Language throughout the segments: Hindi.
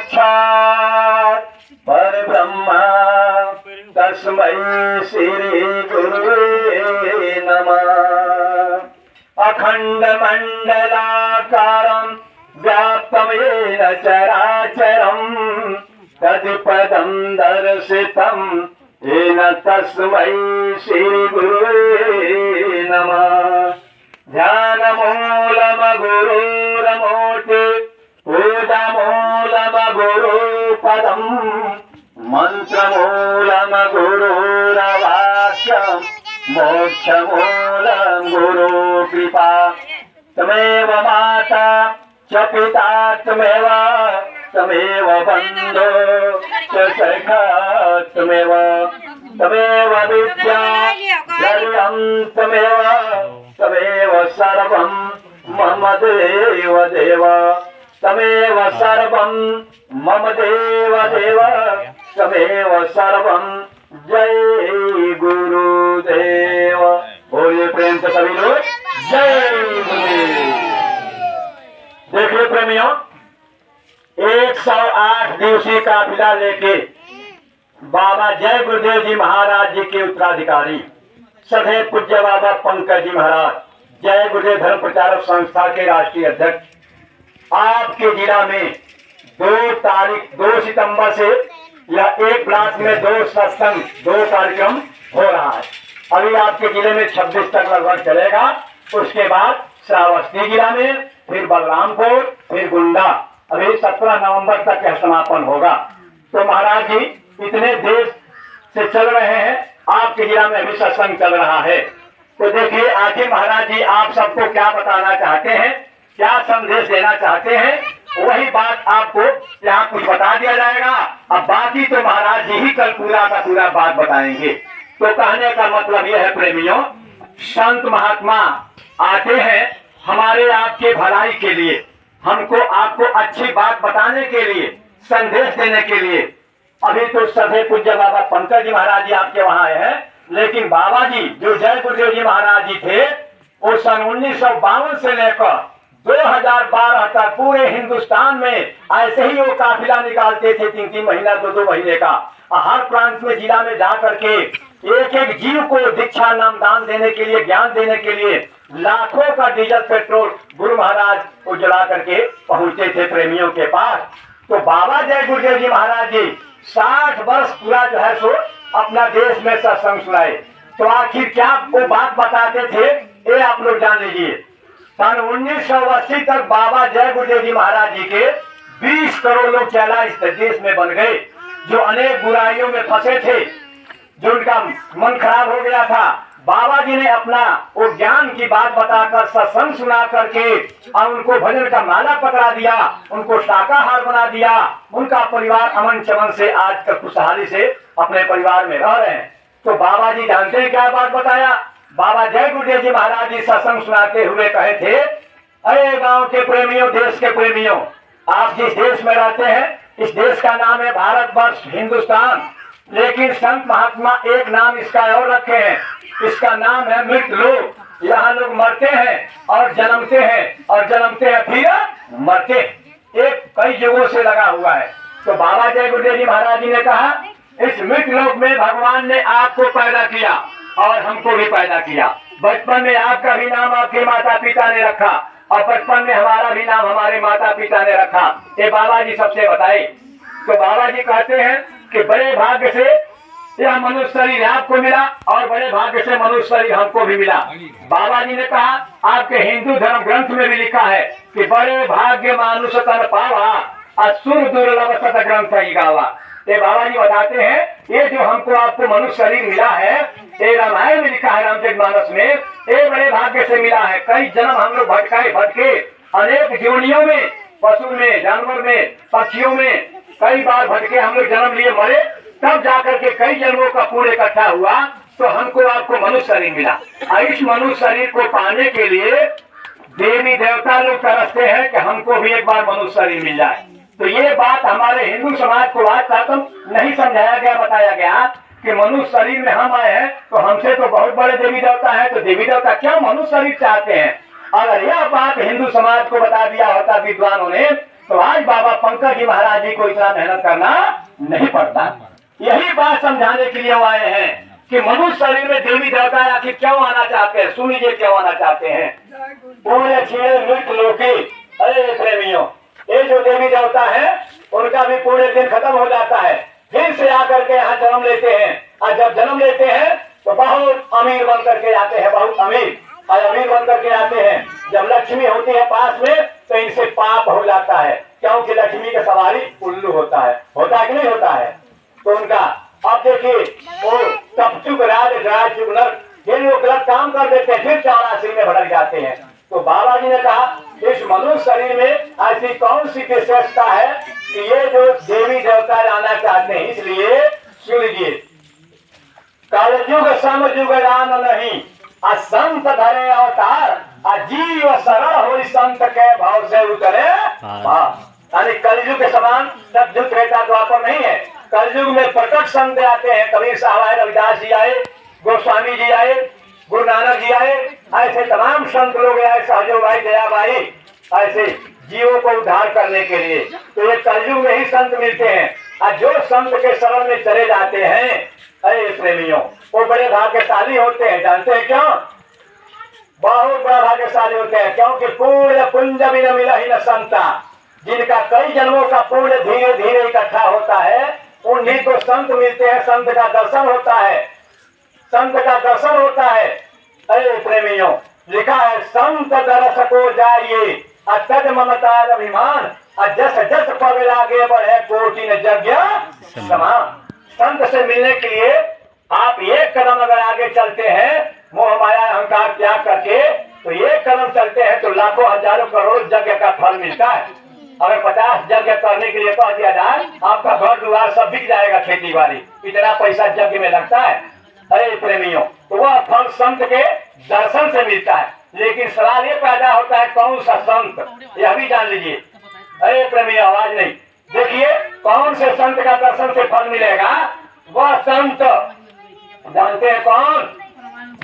साक्षात् परब्रह्म तस्मै श्री गुरुवे नमः। अखंड मंडलाकारं व्याप्तं येन चराचरं तत्पदं दर्शितं येन तस्मै श्री गुरुवे नमः। ध्यानमूलमगुरुरमूर्ति पूजामूलमगुरुपदं मन्त्रमूलमगुरुरवाक्यं मोक्षमूलं गुरुकृपा। तमेव माता च पिता त्वमेव तमेव बन्धो च सखा त्वमेव तमेव विद्या द्रव्यं त्वमेव तमेव सर्वं मम देव देव तमेव सर्वं मम देव देव तमेव सर्वं। जय गुरुदेव। बोलिए प्रेम से सभी लोग जय गुरुदेव। देखिए प्रेमियों, 108 दिवसीय काफिला लेके बाबा जय गुरुदेव जी महाराज जी के उत्तराधिकारी सदैव पूज्य बाबा पंकज जी महाराज जय गुरुदेव धर्म प्रचारक संस्था के राष्ट्रीय अध्यक्ष आपके जिला में 2 सितंबर से या 1 ब्लॉक में 2 सत्संग 2 कार्यक्रम हो रहा है। अभी आपके जिले में 26 तक लगभग चलेगा। उसके बाद श्रावस्ती जिला में, फिर बलरामपुर, फिर गुंडा, अभी 17 नवंबर तक यह समापन होगा। तो महाराज जी इतने देश से चल रहे हैं, आपके जिला में अभी सत्संग चल रहा है। तो देखिए आखिर महाराज जी आप सबको क्या बताना चाहते हैं, क्या संदेश देना चाहते हैं, वही बात आपको यहाँ कुछ बता दिया जाएगा। अब बाकी तो महाराज जी ही कल पूरा का पूरा बात बताएंगे। तो कहने का मतलब यह है प्रेमियों, संत महात्मा आते हैं हमारे आपके भलाई के लिए, हमको आपको अच्छी बात बताने के लिए, संदेश देने के लिए। अभी तो सभी पूज्य बाबा पंकज जी महाराज जी आपके वहां आए हैं, लेकिन बाबा जी जो जय गुरुदेव जी महाराज जी थे वो सन 1952 से लेकर 2012 तक पूरे हिंदुस्तान में ऐसे ही वो काफिला निकालते थे, 3-3 महीना 2-2 महीने का। हर प्रांत में जिला में जा करके एक जीव को दीक्षा नाम दान देने के लिए, ज्ञान देने के लिए लाखों का डीजल पेट्रोल गुरु महाराज को जला करके पहुंचते थे प्रेमियों के पास। तो बाबा जय गुरुदेव जी महाराज जी 60 वर्ष पूरा जो है सो अपना देश में सत्संग सुनाए। तो आखिर क्या वो बात बताते थे ये आप लोग जान लीजिए। सन 1980 तक बाबा जय गुरुदेव जी महाराज जी के 20 करोड़ लोग चला इस देश में बन गए, जो अनेक बुराइयों में फंसे थे, जो उनका मन खराब हो गया था। बाबा जी ने अपना वो ज्ञान की बात बताकर, सत्संग सुना करके और उनको भजन का माला पकड़ा दिया, उनको शाकाहार बना दिया। उनका परिवार अमन चमन से आज तक खुशहाली से अपने परिवार में रह रहे हैं। तो बाबा जी जानते हैं क्या बात बताया। बाबा जय गुरुदेव जी महाराज जी सत्संग सुनाते हुए कहे थे, अरे गांव के प्रेमियों, देश के प्रेमियों, आप जिस देश में रहते हैं इस देश का नाम है भारतवर्ष, हिंदुस्तान। लेकिन संत महात्मा एक नाम इसका और रखे हैं, इसका नाम है मृत लोक। यहाँ लोग मरते हैं और जन्मते हैं और जन्मते हैं फिर मरते हैं, एक कई युगों से लगा हुआ है। तो बाबा जय गुरुदेव जी महाराज जी ने कहा, इस मृत लोक में भगवान ने आपको पैदा किया और हमको भी पैदा किया। बचपन में आपका भी नाम आपके माता पिता ने रखा और बचपन में हमारा भी नाम हमारे माता पिता ने रखा। ये बाबा जी सबसे बताए। तो बाबा जी कहते हैं कि बड़े भाग्य से यह मनुष्य शरीर आपको मिला और बड़े भाग्य से मनुष्य शरीर हमको भी मिला। बाबा जी ने कहा, आपके हिंदू धर्म ग्रंथ में भी लिखा है कि बड़े भाग्य मानुष तन पावा असुर दुर्लभ सत ग्रंथ ही गावा। ये बाबा जी बताते हैं ये जो हमको आपको मनुष्य शरीर मिला है, ये रामायण में लिखा है, रामचरितमानस में, ये बड़े भाग्य से मिला है। कई जन्म हम लोग भटके अनेक जीवनियों में, पशु में, जानवर में, पक्षियों में कई बार भटके हम लोग जन्म लिए, मरे, तब जाकर के कई जन्मों का पूर्ण इकट्ठा हुआ तो हमको आपको मनुष्य शरीर मिला। इस मनुष्य शरीर को पाने के लिए देवी देवता लोग तरसते हैं कि हमको भी एक बार मनुष्य शरीर मिल जाए। तो ये बात हमारे हिंदू समाज को आज तक नहीं समझाया गया, बताया गया कि मनुष्य शरीर में हम आए हैं तो हमसे तो बहुत बड़े देवी देवता हैं, तो देवी देवता क्यों मनुष्य शरीर चाहते हैं। अगर यह बात हिंदू समाज को बता दिया होता विद्वानों ने तो आज बाबा पंकज जी महाराज जी को इतना मेहनत करना नहीं पड़ता। यही बात समझाने के लिए वो आए हैं कि मनुष्य शरीर में देवी देवता आखिर क्यों आना चाहते हैं। सुन लीजिए क्यों आना चाहते हैं। पूरे छीणे मृत लोकी, अरे प्रेमियों, ये जो देवी देवता है उनका भी पूरे दिन खत्म हो जाता है, फिर से आकर के यहाँ जन्म लेते हैं। और जब जन्म लेते हैं तो बहुत अमीर बन करके आते हैं, बहुत अमीर और अमीर बन करके आते हैं। जब लक्ष्मी होती है पास में तो इनसे पाप हो जाता है, क्योंकि लक्ष्मी का सवारी उल्लू होता है कि नहीं होता है। तो उनका अब देखिए वो तपचुक राज चुक नर, ये लोग गलत काम कर देते हैं, फिर चौरासी में भड़क जाते हैं। तो बाबा जी ने कहा इस मनुष्य शरीर में ऐसी कौन सी विशेषता है कि ये जो देवी देवता आना चाहते हैं। इसलिए सुन लीजिए, कलयुग समयुग राम नहीं, असंत धरे अवतार, अजीव सरल हो संत के भाव से उतरे। यानी कलयुग के समान सतयुग त्रेता द्वापर नहीं है। कलयुग में प्रकट संत आते हैं, कबीर साहब आए, रविदास जी आए, गोस्वामी जी आए, गुरु नानक जी आए, ऐसे तमाम संत लोग आए, सहजो भाई, दया भाई, ऐसे जीवों को उद्धार करने के लिए। तो ये कलयुग में ही संत मिलते हैं। और जो संत के शरण में चले जाते हैं, अरे प्रेमियों, वो बड़े भाग्यशाली होते हैं। जानते हैं क्यों? बहुत बड़ा भाग्यशाली होते हैं, क्योंकि पूर्ण पुंज भी न मिला ही न संता, जिनका कई जन्मों का पुण्य धीरे धीरे इकट्ठा होता है, उन्हीं को संत मिलते हैं। संत का दर्शन होता है, संत का दर्शन होता है। अरे प्रेमियों, लिखा है संत दर्श को जाइए अत्यज ममता अभिमान, जस जस पग लागे बढ़े कोटि न यज्ञ समान। संत से मिलने के लिए आप एक कदम अगर आगे चलते हैं, मोह माया अहंकार त्याग करके, तो एक कदम चलते हैं तो लाखों हजारों करोड़ यज्ञ का फल मिलता है। अगर 50 यज्ञ करने के लिए कह दिया जाए, आपका घर द्वार सब बिक जाएगा, खेती बाड़ी, इतना पैसा यज्ञ में लगता है। अरे प्रेमियों, तो वह फल संत के दर्शन से मिलता है। लेकिन सवाल ये पैदा होता है कौन सा संत, यह भी जान लीजिए। अरे प्रेमियों, आवाज नहीं, देखिए कौन से संत का दर्शन से फल मिलेगा। वह संत जानते हैं कौन?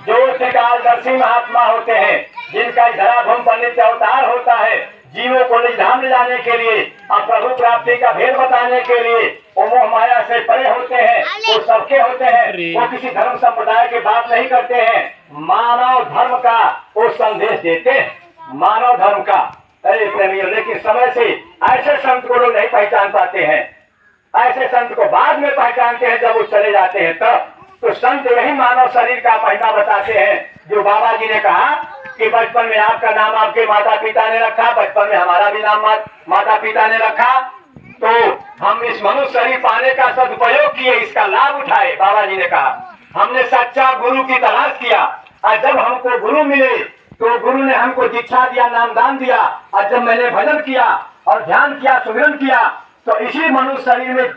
जो त्रिकालदर्शी महात्मा होते हैं, जिनका धराधम पर नित्य अवतार होता है, जीवों को निधान लाने के लिए और प्रभु प्राप्ति का भेद बताने के लिए। वो मोह माया से परे होते हैं, वो सबके होते हैं, वो किसी धर्म संप्रदाय की बात नहीं करते हैं, मानव धर्म का वो संदेश देते हैं, मानव धर्म का। अरे प्रेमियों, लेकिन समय से ऐसे संत को लोग नहीं पहचान पाते हैं। ऐसे संत को बाद में पहचानते हैं जब वो चले जाते हैं तब। तो संत यही मानव शरीर का महिमा बताते हैं, जो बाबा जी ने कहा कि बचपन में आपका नाम आपके माता पिता ने रखा, बचपन में हमारा भी नाम माता पिता ने रखा, तो हम इस मनुष्य शरीर पाने का सदुपयोग किए, इसका लाभ उठाए। बाबा जी ने कहा हमने सच्चा गुरु की तलाश किया, और जब हमको गुरु मिले तो गुरु ने हमको दीक्षा दिया, नामदान दिया, और जब मैंने भजन किया और ध्यान किया, सुमिरन किया, तो इसी मनुष्य शरीर में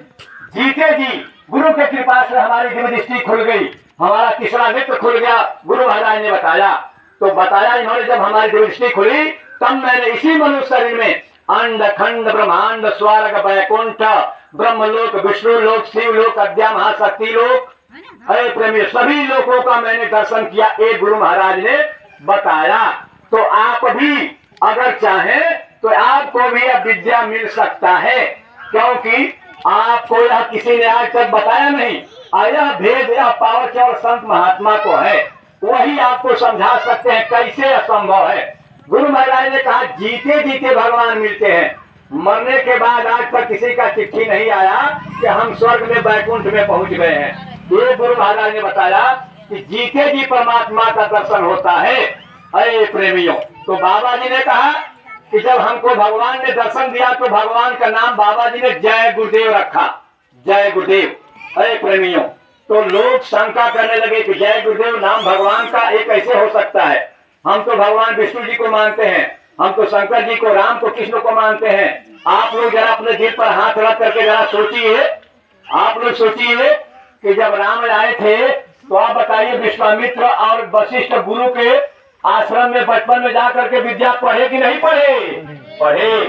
जीते जी गुरु के कृपा से हमारी दिव्य दृष्टि खुल गई, हमारा तीसरा नेत्र खुल गया। गुरु महाराज ने बताया, तो बताया इन्होंने, जब हमारी दिव्य दृष्टि खुली तब मैंने इसी मनुष्य शरीर में अंड खंड ब्रह्मांड स्वर्ग वैकुंठ ब्रह्मलोक विष्णु लोक शिव लोक अद्या महाशक्ति लोक, अरे प्रेमी, सभी लोगों का मैंने दर्शन किया, एक गुरु महाराज ने बताया। तो आप भी अगर चाहें तो आपको भी यह विद्या मिल सकता है, क्योंकि आपको यह किसी ने आज तक बताया नहीं। यह भेद, यह पावर केवल संत महात्मा को है, वही आपको समझा सकते हैं कैसे असंभव है। गुरु महाराज ने कहा जीते जीते भगवान मिलते हैं, मरने के बाद आज तक किसी का चिट्ठी नहीं आया कि हम स्वर्ग में वैकुंठ में पहुंच गए हैं। ये गुरु महाराज ने बताया कि जीते जी परमात्मा का दर्शन होता है। अरे प्रेमियों, तो बाबा जी ने कहा कि जब हमको भगवान ने दर्शन दिया तो भगवान का नाम बाबा जी ने जय गुरुदेव रखा, जय गुरुदेव। अरे प्रेमियों, तो लोग शंका करने लगे कि जय गुरुदेव नाम भगवान का एक कैसे हो सकता है। हम तो भगवान विष्णु जी को मानते हैं, हम तो शंकर जी को, राम को, कृष्ण को मानते हैं। आप लोग जरा अपने दिल पर हाथ रख करके जरा सोचिए, आप लोग सोचिए कि जब राम आए थे तो आप बताइए विश्वामित्र और वशिष्ठ गुरु के आश्रम में बचपन में जाकर के विद्या पढ़े कि नहीं पढ़े? पढ़े।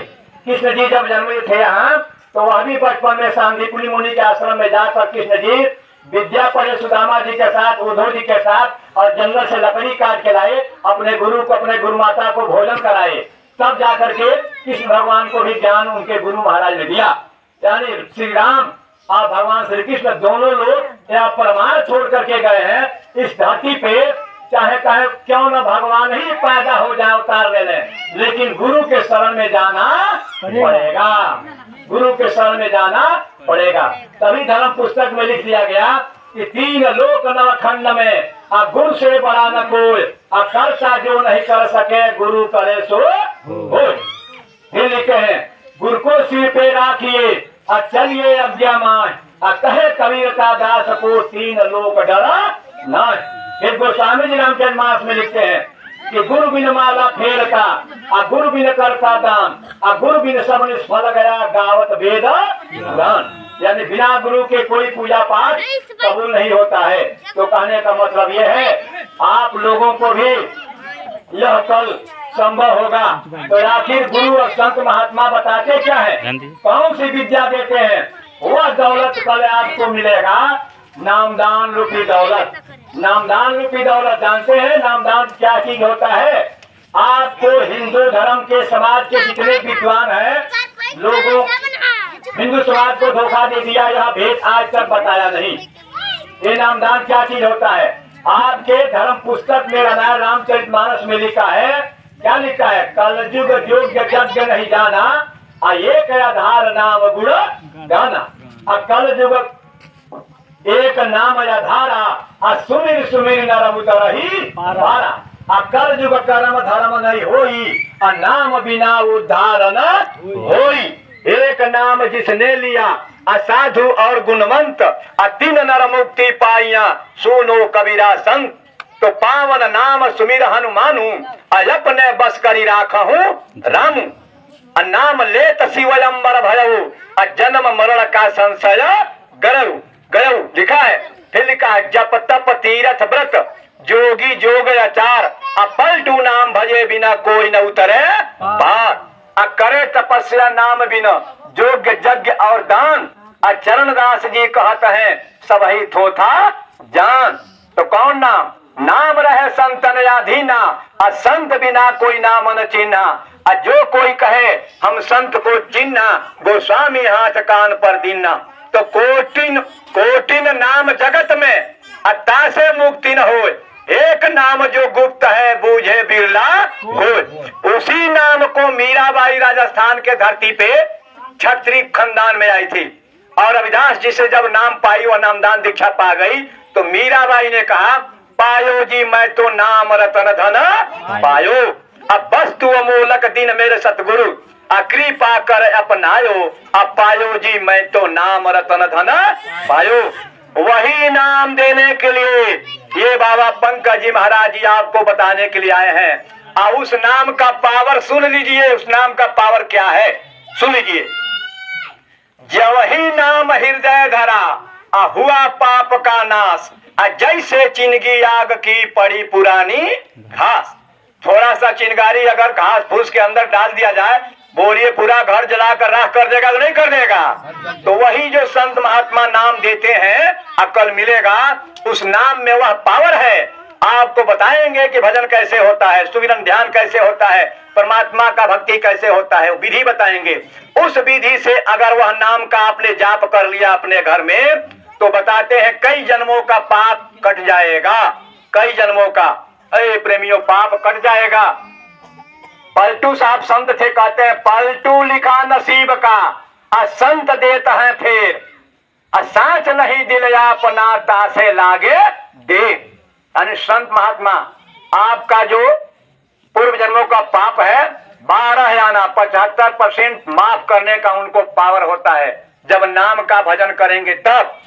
कृष्ण जी जब जन्मे थे यहाँ तो वह भी बचपन में सांदीपनि मुनि के आश्रम में जाकर कृष्ण जी विद्या पढ़े, सुदामा जी के साथ, उद्धव जी के साथ, और जंगल से लकड़ी काट के लाए, अपने गुरु को, अपने गुरु माता को भोजन कराए। तब जाकर के कृष्ण भगवान को भी ज्ञान उनके गुरु महाराज ने दिया। यानी श्री राम और भगवान श्री कृष्ण दोनों लोग यह प्रमाण छोड़ करके गए हैं इस धरती पे, चाहे कहे क्यों न भगवान ही पैदा हो जाए अवतार लेने, लेकिन गुरु के शरण में जाना पड़ेगा, गुरु के शरण में जाना पड़ेगा। तभी धर्म पुस्तक में लिख दिया गया कि 3 लोक नवखंड में गुरु से बड़ा न कोई, करता जो नहीं कर सके गुरु करे सो होय। फिर लिखे हैं गुरु को सिर पे राखिए चलिए अज्ञामान, कहे कबीर का दास को 3 लोक डरा न। फिर गोस्वामी जी रामचरितमानस में लिखते हैं कि गुरु बिन माला फेर का, गुरु बिन करता दान, गुरु बिन सब निष्फल गया गावत वेद पुराण। यानी बिना गुरु के कोई पूजा पाठ कबूल नहीं होता है। तो कहने का मतलब यह है आप लोगों को भी यह कल संभव होगा। तो आखिर गुरु और संत महात्मा बताते क्या है, कौन सी विद्या देते हैं, वह दौलत कल आपको मिलेगा, नामदान रूपी दौलत। नामदान रूपी दौलत जानते हैं नामदान क्या चीज होता है? आपको हिंदू धर्म के समाज के जितने विद्वान हैं लोगों हिंदू समाज को धोखा दे दिया, यह भेद आज तक बताया नहीं। ये नामदान क्या चीज होता है? आपके धर्म पुस्तक में रामायण रामचरितमानस में लिखा है, क्या लिखा है? कलयुग योग्य यज्ञ नहीं जाना, एक आधार नाम गुण गाना। कलयुग एक नाम आधारा, सुमिर सुमिर नर उतरहि पारा। कलयुग कर्म धर्म नहीं होई, नाम बिना उद्धार न होई। एक नाम जिसने लिया असाधु और गुणवंत, 3 नर मुक्ति पाइया सुनो कबीरा संत। तो पावन नाम सुमिर हनुमानु, अपने बस करी राखहु रामु। नाम लेत शिवयंबर भयउ, जन्म मरण का संशय गरऊ गयऊ। लिखा है, फिर लिखा है जप तप तीरथ व्रत जोगी जोग आचार, पलटू नाम भजे बिना कोई न उतरे पार। करे तपस्या नाम बिना योग्य यज्ञ और दान, चरणदास जी कहते हैं सब ही थोथा जान। तो कौन नाम? नाम रहे संतन अधीना, संत बिना कोई नाम न चिन्हा। जो कोई कहे हम संत को चिन्हा, गोस्वामी हाथ कान पर दीना। तो कोटिन कोटिन नाम जगत में, अत्ता से मुक्ति न हो, एक नाम जो गुप्त है बूझे बिरला कोई। उसी नाम को मीराबाई राजस्थान के धरती पे क्षत्रिय खानदान में आई थी, और रविदास जी से जब नाम पाई वह नामदान दीक्षा पा गई, तो मीराबाई ने कहा पायो जी मैं तो नाम रतन धन पायो, अब वस्तु अमूलक दिन मेरे सतगुरु, कृपा कर अपनायो। अब पायो जी मैं तो नाम रतन धन पायो। वही नाम देने के लिए ये बाबा पंकज जी महाराज जी आपको बताने के लिए आए हैं। और उस नाम का पावर सुन लीजिए, उस नाम का पावर क्या है सुन लीजिए। वही नाम हृदय धरा, हुआ पाप का नाश, जैसे चिंगी आग की पड़ी पुरानी घास। थोड़ा सा चिंगारी अगर घास फूस के अंदर डाल दिया जाए, बोलिए पूरा घर जलाकर राख कर देगा तो नहीं कर देगा। तो वही जो संत महात्मा नाम देते हैं अकल मिलेगा, उस नाम में वह पावर है। आपको बताएंगे कि भजन कैसे होता है, सुमिरन ध्यान कैसे होता है, परमात्मा का भक्ति कैसे होता है, विधि बताएंगे। उस विधि से अगर वह नाम का आपने जाप कर लिया अपने घर में, तो बताते हैं कई जन्मों का पाप कट जाएगा, कई जन्मों का। अरे प्रेमियों पाप कट जाएगा। पलटू साहब संत थे, कहते हैं पलटू लिखा नसीब का, संत देता है फिर, सांच नहीं दिल अपना तासे लागे दे। यानी संत महात्मा आपका जो पूर्व जन्मों का पाप है 12 आना 75% माफ करने का उनको पावर होता है। जब नाम का भजन करेंगे तब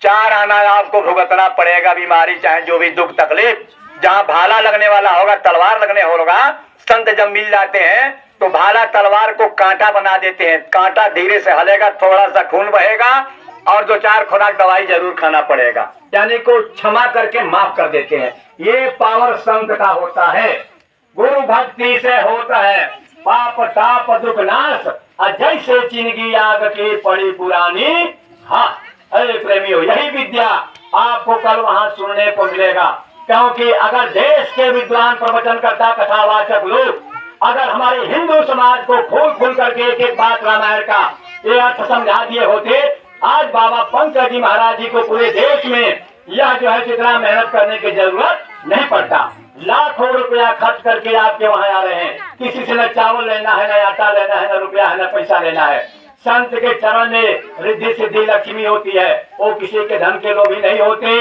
4 आना आपको भुगतना पड़ेगा, बीमारी चाहे जो भी दुख तकलीफ। जहाँ भाला लगने वाला होगा, तलवार लगने होगा, संत जब मिल जाते हैं तो भाला तलवार को कांटा बना देते हैं। कांटा धीरे से हलेगा, थोड़ा सा खून बहेगा और 2-4 खुराक दवाई जरूर खाना पड़ेगा, यानी को क्षमा करके माफ कर देते हैं। ये पावर संत का होता है, गुरु भक्ति से होता है पाप ताप दुख नाश, जैसे चिंगी आग की पड़ी पुरानी। हाँ अरे प्रेमियों, यही विद्या आपको कल वहां सुनने को मिलेगा। क्योंकि अगर देश के विद्वान प्रवचन करता कथावाचक लोग अगर हमारे हिंदू समाज को खोल खोल करके एक एक बात रामायण का ये अर्थ समझा दिए होते, आज बाबा पंकज जी महाराज जी को पूरे देश में यह जो है इतना मेहनत करने की जरूरत नहीं पड़ता। लाखों रुपया खर्च करके आपके वहां आ रहे हैं, किसी से न चावल लेना है, न आटा लेना है, न रुपया है, न पैसा लेना है। संत के चरण में रिद्धि सिद्धि लक्ष्मी होती है, वो किसी के धन के लोभी नहीं होते।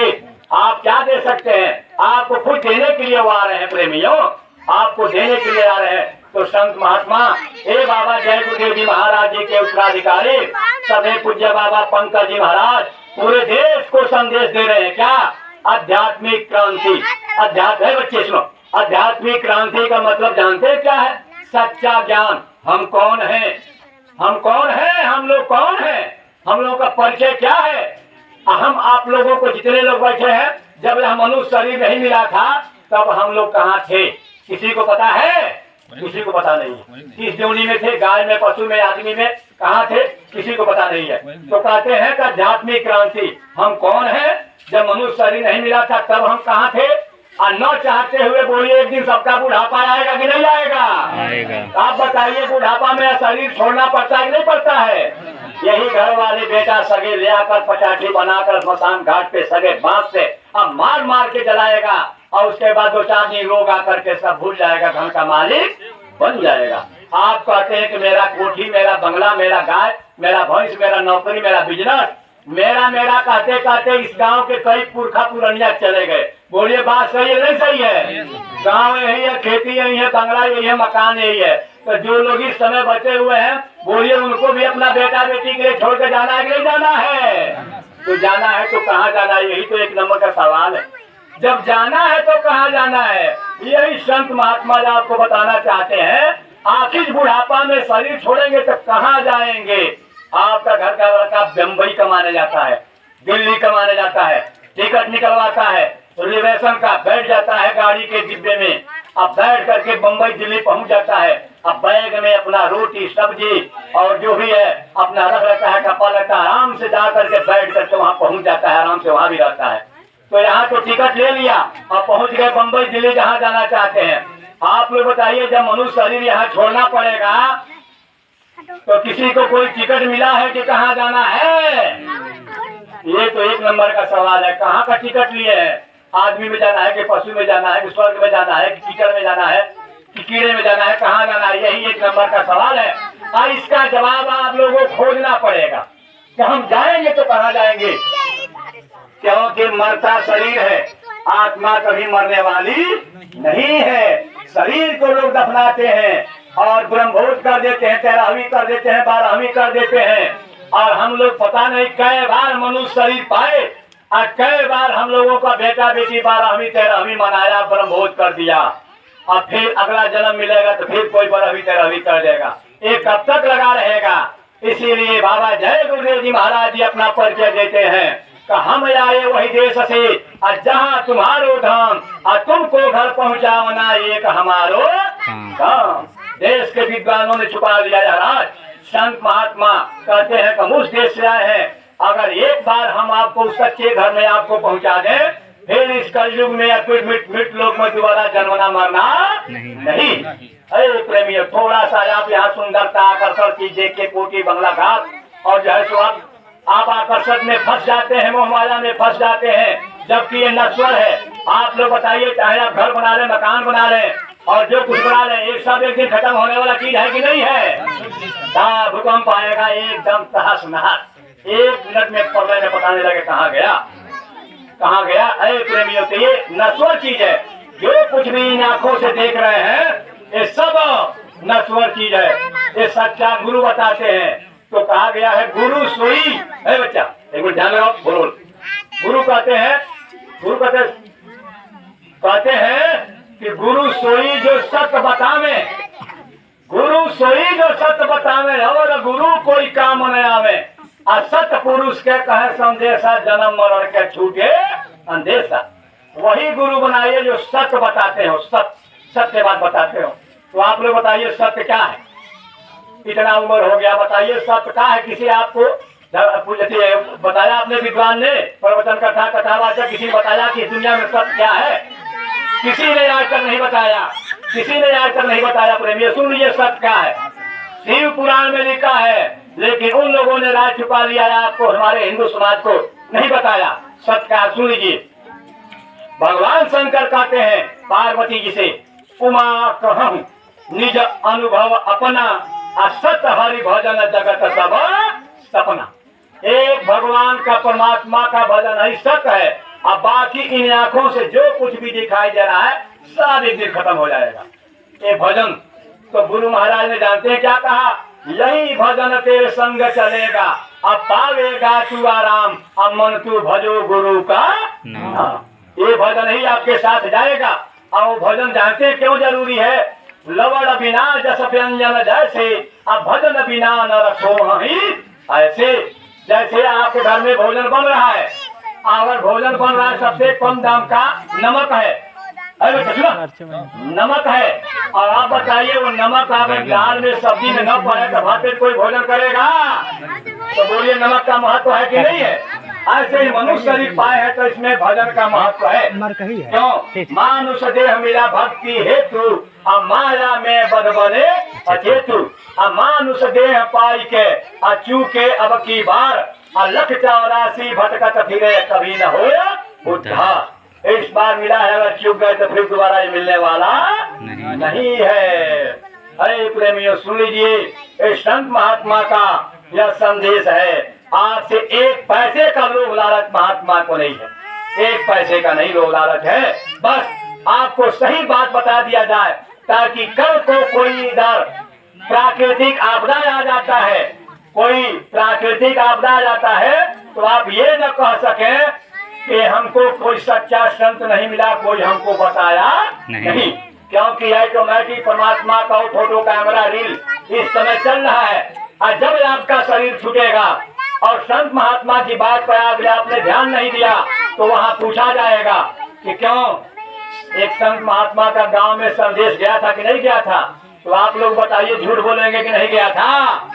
आप क्या दे सकते हैं? आपको खुद देने के लिए वो आ रहे हैं प्रेमियों, आपको देने के लिए आ रहे हैं। तो संत महात्मा हे बाबा जय गुरुदेव जी महाराज जी के उत्तराधिकारी सदैव पूज्य बाबा पंकज जी महाराज पूरे देश को संदेश दे रहे हैं। क्या? आध्यात्मिक क्रांति। अध्यात्म है बच्चे, सुनो, आध्यात्मिक क्रांति का मतलब जानते हैं क्या है? सच्चा ज्ञान। हम कौन हैं? हम कौन हैं? हम लोग कौन हैं? हम लोगों का परिचय क्या है? हम आप लोगों को जितने लोग बैठे हैं, जब यह मनुष्य शरीर नहीं मिला था तब हम लोग कहाँ थे? किसी को पता है? किसी को पता नहीं है। किस योनि में थे? गाय में, पशु में, आदमी में? कहाँ थे? किसी को पता नहीं है। तो कहते हैं कि आध्यात्मिक क्रांति। हम कौन है? जब मनुष्य शरीर नहीं मिला था तब हम कहाँ थे? और न चाहते हुए बोलिए एक दिन सबका बुढ़ापा आएगा कि नहीं आएगा? आप बताइए, बुढ़ापा में शरीर छोड़ना पड़ता है कि नहीं पड़ता है? यही घर वाले बेटा सगे ले आकर पटाखी बनाकर स्मशान घाट पे सगे बांस से अब मार मार के जलाएगा, और उसके बाद 2-4 दिन रोग आकर के सब भूल जाएगा, घर का मालिक बन जाएगा। आप कहते हैं कि मेरा कोठी, मेरा बंगला, मेरा गाय, मेरा भैंस, मेरा नौकरी, मेरा बिजनेस, मेरा मेरा कहते कहते इस गांव के कई पुरखा पुरनिया चले गए। बोलिए बात सही है नहीं सही है? गांव यही है, खेती यही है, बंगला यही है, मकान यही है। तो जो लोग इस समय बचे हुए हैं, बोलिए उनको भी अपना बेटा बेटी के लिए छोड़ के जाना है कि नहीं जाना है? तो जाना है तो कहाँ जाना है? यही तो एक नंबर का सवाल है। जब जाना है तो कहाँ जाना है? यही संत महात्मा जी आपको बताना चाहते हैं। आखिर बुढ़ापा में शरीर छोड़ेंगे तो कहाँ जाएंगे? आपका घर का लड़का बम्बई कमाने जाता है, दिल्ली कमाने जाता है, टिकट निकलवाता है, रिजर्वेशन का बैठ जाता है गाड़ी के डिब्बे में, अब बैठ करके बम्बई दिल्ली पहुंच जाता है। अब बैग में अपना रोटी सब्जी और जो भी है अपना रख लेता है, कपड़ा लेता है, आराम से जा करके बैठ करके वहाँ पहुंच जाता है, आराम से वहाँ भी रहता है। तो यहाँ तो टिकट ले लिया और पहुंच गए बम्बई दिल्ली जहाँ जाना चाहते हैं। आप लोग बताइए, जब मनुष्य शरीर यहाँ छोड़ना पड़ेगा तो किसी को कोई टिकट मिला है कि कहाँ जाना है? ये तो एक नंबर का सवाल है। कहाँ का टिकट लिए है? आदमी में जाना है कि पशु में जाना है कि स्वर्ग में जाना है कि कीचड़ में जाना है कि कीड़े में जाना है? कहाँ जाना है? यही एक नंबर का सवाल है। और इसका जवाब आप लोगों को खोजना पड़ेगा कि हम जाएंगे तो कहाँ जाएंगे। क्योंकि मरता शरीर है, आत्मा कभी मरने वाली नहीं है। शरीर को लोग दफनाते हैं और ब्रह्मभोज कर देते हैं, 13वीं कर देते हैं, 12वीं कर देते हैं, और हम लोग पता नहीं कई बार मनुष्य शरीर पाए और कई बार हम लोगों का बेटा बेटी 12वीं 13वीं मनाया, ब्रह्मभोज कर दिया, और फिर अगला जन्म मिलेगा तो फिर कोई 12वीं 13वीं कर देगा। ये कब तक लगा रहेगा? इसीलिए बाबा जय गुरुदेव जी महाराज जी अपना परिचय देते हैं कि हम आए वही देश से और जहाँ तुम्हारो धाम और तुमको घर पहुँचावना एक हमारो काम। देश के विद्वानों ने छुपा लिया महाराज। संत महात्मा कहते हैं कि उस देश से आए हैं, अगर एक बार हम आपको सच्चे घर में आपको पहुंचा दें, फिर इस कलयुग में या फिर मिट लोग में दोबारा जन्मना मरना नहीं। अरे प्रेमियों, थोड़ा सा आप यहाँ सुंदरता आकर्षण चीज देख के कोठी बंगला घाट और जो है सो आप आकर्षण में फंस जाते हैं, मोहमाया में फंस जाते हैं, जबकि ये नश्वर है। आप लोग बताइए, चाहे आप घर बना लें, मकान बना लें और जो कुछ बना लें, एक सब एक दिन खत्म होने वाला चीज है कि नहीं है? भूकंप आएगा एकदम तहस नहस, 1 मिनट में पर्दे में पकाने लगे कहाँ गया कहाँ गया। अरे प्रेमियों, तो ये नश्वर चीज है। जो कुछ भी इन आंखों से देख रहे हैं ये सब नश्वर चीज है। ये सच्चा गुरु बताते हैं। तो कहा गया है गुरु सोई है। बच्चा एक मिनट ध्यान लगाओ, बोलो। गुरु कहते हैं कि गुरु सोई जो सत्य बतावे, गुरु सोई जो सत्य बतावे और गुरु कोई काम न आवे। असत पुरुष के कहे संदेशा, जन्म मरण के छूटे अंदेशा। वही गुरु बनाइए जो सत्य बताते हो, सत्य बात बताते हो। तो आप लोग बताइए सत्य क्या है? इतना उम्र हो गया, बताइए सत्य क्या है? किसी आपको बताया आपने विद्वान ने, प्रवचन कथावाचक किसी ने बताया कि दुनिया में सत्य क्या है? किसी ने आज तक नहीं बताया। किसी ने आज तक नहीं बताया प्रेमी। सुन लीजिए सत्य क्या है, शिव पुराण में लिखा है, लेकिन उन लोगों ने राज छुपा लिया है, आपको हमारे हिंदू समाज को नहीं बताया। सत्य क्या सुन लीजिए। भगवान शंकर कहते हैं पार्वती जी से, उमा कहूं निज अनुभव अपना, असत हरि भजन जगत सब सपना। एक भगवान का परमात्मा का भजन ही सत्य है, अब बाकी इन आंखों से जो कुछ भी दिखाई दे रहा है सब एक दिन खत्म हो जाएगा। ये भजन तो गुरु महाराज ने जानते हैं क्या कहा, यही भजन तेरे संग चलेगा, अब पावेगा तू आराम, अब मन तू भजो गुरु का नाम। ये भजन ही आपके साथ जाएगा। और वो भजन जानते हैं क्यों जरूरी है, लवण बिना जस व्यंजन जैसे, अब भजन बिना न रसो ही ऐसे। जैसे आपके घर में भोजन बन रहा है, अगर भोजन बन रहा है सबसे कम दाम का नमक है, अरे नमक है, और आप बताइए वो नमक अगर दाल में सब्जी में न पड़े तो वहां पे कोई भोजन करेगा? तो बोलिए नमक का महत्व है कि नहीं है? ऐसे ही मनुष्य शरीर पाए है तो इसमें भजन का महत्व है। क्यों? मानुष देह मिला भक्ति हेतु, माया में बद बने अचेतु, मानुष देह पाई के अचूके अब की बार, लख 84 भटकत फिरे कभी न हो उद्धार। इस बार मिला है, अगर चूक गए तो फिर दोबारा ये मिलने वाला नहीं है। अरे प्रेमियों सुन लीजिए, इस संत महात्मा का यह संदेश है। आपसे एक पैसे का लोभ लालच महात्मा को नहीं है, एक पैसे का नहीं लोभ लालच है। बस आपको सही बात बता दिया जाए, ताकि कल को कोई इधर प्राकृतिक आपदा आ जाता है, कोई प्राकृतिक आपदा आ जाता है, तो आप ये न कह सके कि हमको कोई सच्चा संत नहीं मिला, कोई हमको बताया नहीं। क्योंकि ऑटोमेटिक परमात्मा का फोटो कैमरा रील इस समय चल रहा है, और जब आपका शरीर छूटेगा और संत महात्मा की बात पर आपने ध्यान नहीं दिया, तो वहाँ पूछा जाएगा कि क्यों एक संत महात्मा का गांव में संदेश गया था कि नहीं गया था? तो आप लोग बताइए, झूठ बोलेंगे कि नहीं गया था?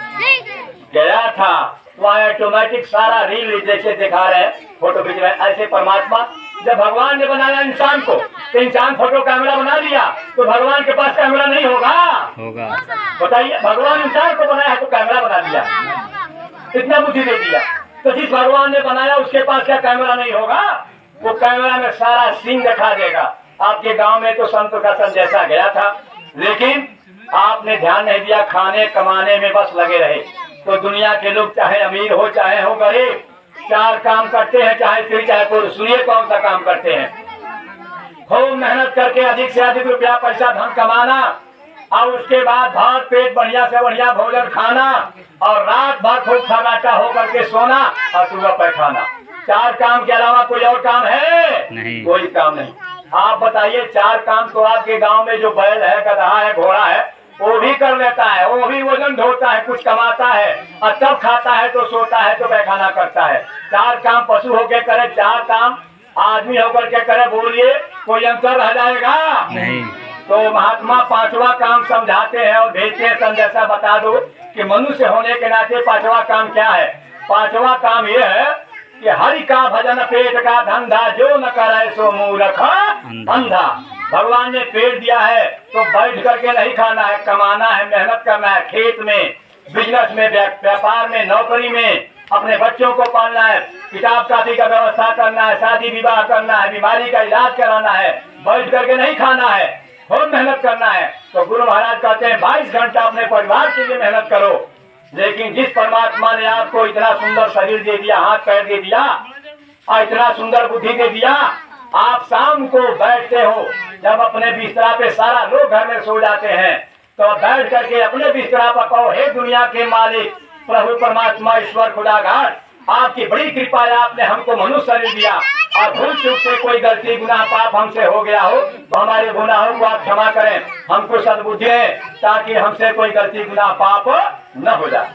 गया था। वहाँ ऑटोमेटिक सारा रील जैसे दिखा रहे हैं, फोटो खींच रहे हैं। ऐसे परमात्मा जब भगवान ने बनाया इंसान को, तो इंसान फोटो कैमरा बना लिया, तो भगवान के पास कैमरा नहीं होगा? बताइए, भगवान इंसान को बनाया है तो कैमरा बना दिया, इतना बुद्धि दे दिया, तो जिस भगवान ने बनाया उसके पास क्या कैमरा नहीं होगा? वो कैमरा में सारा सीन दिखा देगा। आपके गांव में तो संत का संदेशा गया था, लेकिन आपने ध्यान नहीं दिया, खाने कमाने में बस लगे रहे। तो दुनिया के लोग चाहे अमीर हो चाहे हो गरीब, चार काम करते हैं, चाहे स्त्री चाहे पुरुष। सुनिए कौन सा काम करते हैं? खूब मेहनत करके अधिक से अधिक रुपया पैसा धन कमाना, और उसके बाद भात पेट बढ़िया से बढ़िया भोजन खाना, और रात भर खूब खर्राटा होकर के सोना, और सुबह पैखाना। चार काम के अलावा कोई और काम है? नहीं, कोई काम नहीं। आप बताइए, चार काम तो आपके गांव में जो बैल है, गधा है, घोड़ा है, वो भी कर लेता है, वो भी वजन ढोता है, कुछ कमाता है, और तब खाता है तो सोता है तो पैखाना करता है। चार काम पशु होकर करे, चार काम आदमी होकर के करे, बोलिए कोई अंतर रह जाएगा? नहीं। तो महात्मा पांचवा काम समझाते हैं और भेजते हैं संदेशा, बता दो कि मनुष्य होने के नाते पांचवा काम क्या है। पांचवा काम यह है कि हरि का भजन पेट का धंधा, जो न करे सो मूर्ख अंधा। भगवान ने पेट दिया है तो बैठ करके नहीं खाना है, कमाना है, मेहनत करना है, खेत में, बिजनेस में, व्यापार में, नौकरी में, अपने बच्चों को पालना है, किताब कापी का व्यवस्था करना है, शादी विवाह करना है, बीमारी का इलाज कराना है, बैठ करके नहीं खाना है, बहुत मेहनत करना है। तो गुरु महाराज कहते हैं 22 घंटा अपने परिवार के लिए मेहनत करो। लेकिन जिस परमात्मा ने आपको इतना सुंदर शरीर दे दिया, हाथ पैर दे दिया, और इतना सुंदर बुद्धि दे दिया, आप शाम को बैठते हो, जब अपने बिस्तरा पे सारा लोग घर में सो जाते हैं, तो बैठ करके अपने बिस्तरा पर कहो, हे दुनिया के मालिक प्रभु परमात्मा ईश्वर खुदाघाट, आपकी बड़ी कृपा है, आपने हमको मनुष्य शरीर दिया, और भूल चूक से कोई गलती गुनाह पाप हमसे हो गया हो तो हमारे गुनाहों को आप क्षमा करें, हमको सद्बुद्धि है, ताकि हमसे कोई गलती गुनाह पाप न हो जाए।